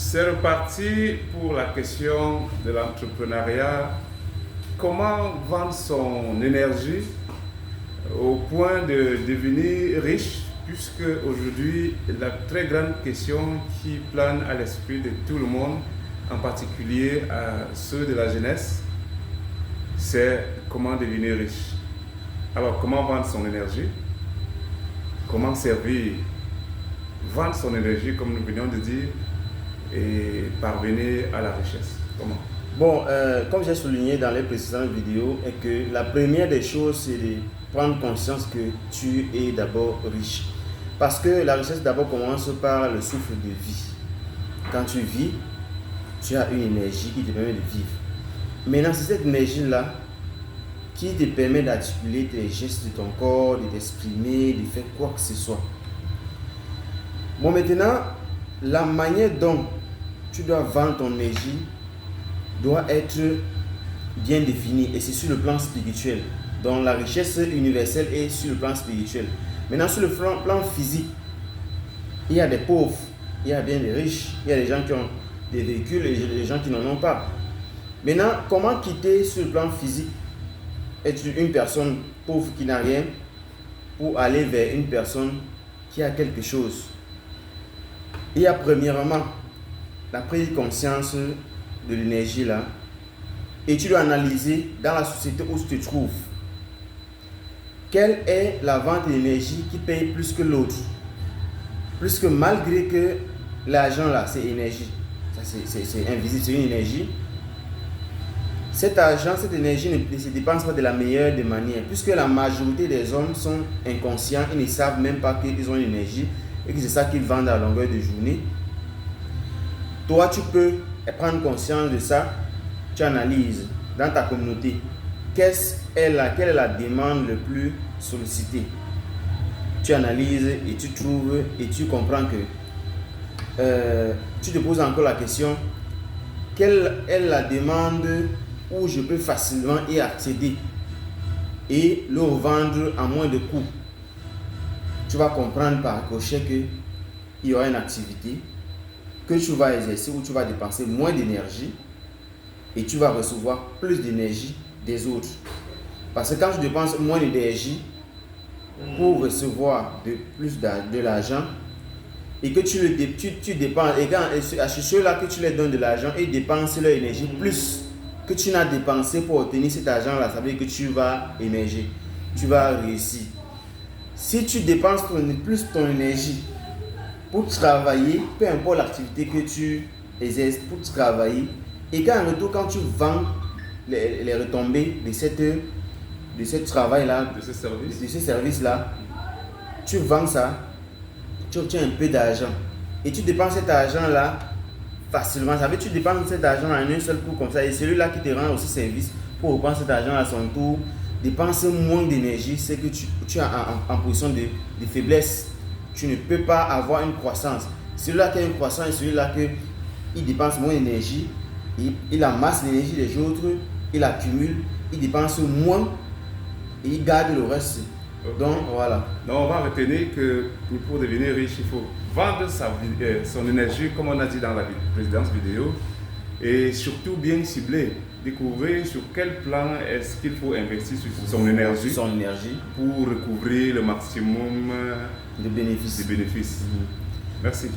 C'est reparti pour la question de l'entrepreneuriat. Comment vendre son énergie au point de devenir riche, puisque aujourd'hui, la très grande question qui plane à l'esprit de tout le monde, en particulier à ceux de la jeunesse, c'est comment devenir riche. Alors, comment vendre son énergie? Comment servir? Vendre son énergie, comme nous venons de dire, et parvenir à la richesse. Comment? Bon, comme j'ai souligné dans les précédentes vidéos, est que la première des choses, c'est de prendre conscience que tu es d'abord riche. Parce que la richesse d'abord commence par le souffle de vie. Quand tu vis, tu as une énergie qui te permet de vivre. Maintenant, c'est cette énergie-là qui te permet d'articuler tes gestes de ton corps, de t'exprimer, de faire quoi que ce soit. Bon, maintenant, la manière dont tu dois vendre ton énergie doit être bien définie, et c'est sur le plan spirituel. Donc la richesse universelle est sur le plan spirituel. Maintenant, sur le plan physique, il y a des pauvres, il y a bien des riches, il y a des gens qui ont des véhicules et des gens qui n'en ont pas. Maintenant, comment quitter sur le plan physique, être une personne pauvre qui n'a rien, pour aller vers une personne qui a quelque chose? Il y a premièrement la prise de conscience de l'énergie là, et tu dois analyser dans la société où tu te trouves quelle est la vente d'énergie qui paye plus que l'autre, plus que malgré que l'argent là c'est énergie, c'est invisible, c'est une énergie. Cet argent, cette énergie ne se dépense pas de la meilleure des manières, puisque la majorité des hommes sont inconscients, ils ne savent même pas qu'ils ont une énergie et que c'est ça qu'ils vendent à longueur de journée. Toi, tu peux prendre conscience de ça, tu analyses dans ta communauté quelle est la demande le plus sollicitée. Tu analyses et tu trouves et tu comprends que tu te poses encore la question, quelle est la demande où je peux facilement y accéder et le revendre à moins de coûts. Tu vas comprendre par ricochet qu'il y aura une activité que tu vas exercer où tu vas dépenser moins d'énergie et tu vas recevoir plus d'énergie des autres. Parce que quand tu dépenses moins d'énergie pour recevoir plus de l'argent et que tu dépenses, et à ceux-là que tu leur donnes de l'argent, ils dépensent leur énergie plus que tu n'as dépensé pour obtenir cet argent-là, ça veut dire que tu vas émerger, tu vas réussir. Si tu dépenses plus ton énergie pour travailler, peu importe l'activité que tu exerces, pour travailler, et qu'en retour, quand tu vends les retombées de ce travail-là, De ce service, de ce service-là, tu vends ça, tu obtiens un peu d'argent et tu dépenses cet argent-là facilement. Ça veut dire que tu dépenses cet argent en un seul coup comme ça, et celui-là qui te rend aussi service pour reprendre cet argent à son tour dépense moins d'énergie. C'est que tu es en position de faiblesse. Tu ne peux pas avoir une croissance. Celui-là qui a une croissance et celui-là qui dépense moins d'énergie, il amasse l'énergie des autres, il accumule, il dépense moins et il garde le reste. Okay. Donc voilà. Donc on va retenir que pour devenir riche, il faut vendre son énergie, comme on a dit dans la précédente vidéo, et surtout bien cibler, découvrir sur quel plan est-ce qu'il faut investir sur son énergie pour recouvrir le maximum de bénéfices. Merci.